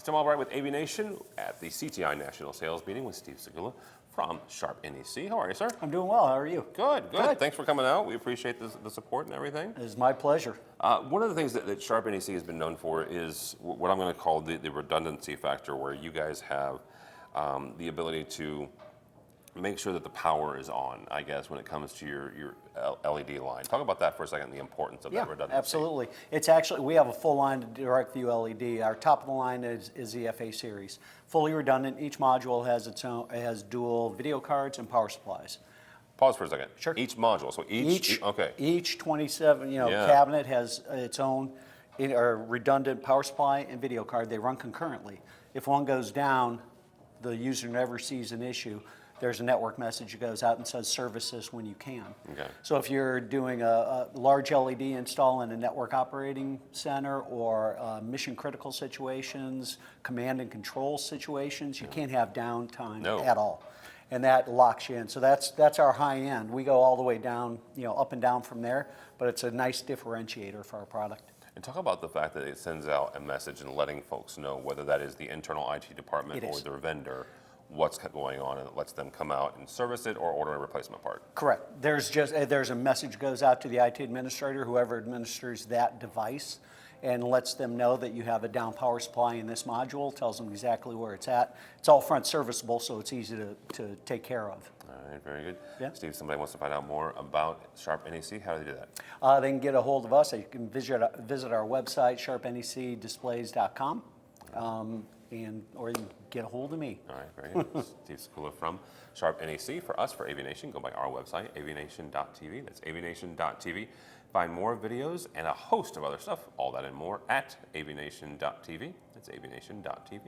Tim Albright with AVNation at the CTI National Sales Meeting with Steve Segula from Sharp NEC. How are you, sir? I'm doing well. How are you? Good, good. Thanks for coming out. We appreciate the support and everything. It is my pleasure. One of the things that Sharp NEC has been known for is what I'm going to call the redundancy factor, where you guys have the ability to make sure that the power is on, I guess, when it comes to your LED line. Talk about that for a second, the importance of that redundancy. Absolutely. It's actually, we have a full line of direct view LED. Our top of the line is the FA series. Fully redundant. Each module has its own, it has dual video cards and power supplies. Pause for a second. Sure. Each module, so each okay. Each 27, cabinet has its own redundant power supply and video card. They run concurrently. If one goes down, the user never sees an issue. There's a network message that goes out and says service this when you can. Okay. So if you're doing a large LED install in a network operating center or mission critical situations, command and control situations, you can't have downtime at all. And that locks you in. So that's our high end. We go all the way down, up and down from there, but it's a nice differentiator for our product. And talk about the fact that it sends out a message and letting folks know, whether that is the internal IT department or their vendor, what's going on, and it lets them come out and service it or order a replacement part. Correct. There's a message goes out to the IT administrator, whoever administers that device, and lets them know that you have a down power supply in this module, tells them exactly where it's at. It's all front serviceable, so it's easy to take care of. All right, very good. Yeah. Steve, somebody wants to find out more about Sharp NEC, how do they do that? They can get a hold of us. They can visit our website, sharpnecdisplays.com. Or you can get a hold of me. All right, very good. Steve Segula from Sharp NEC. For us, for AVNation, go by our website, avnation.tv. That's avnation.tv. Find more videos and a host of other stuff, all that and more, at avnation.tv. That's avnation.tv.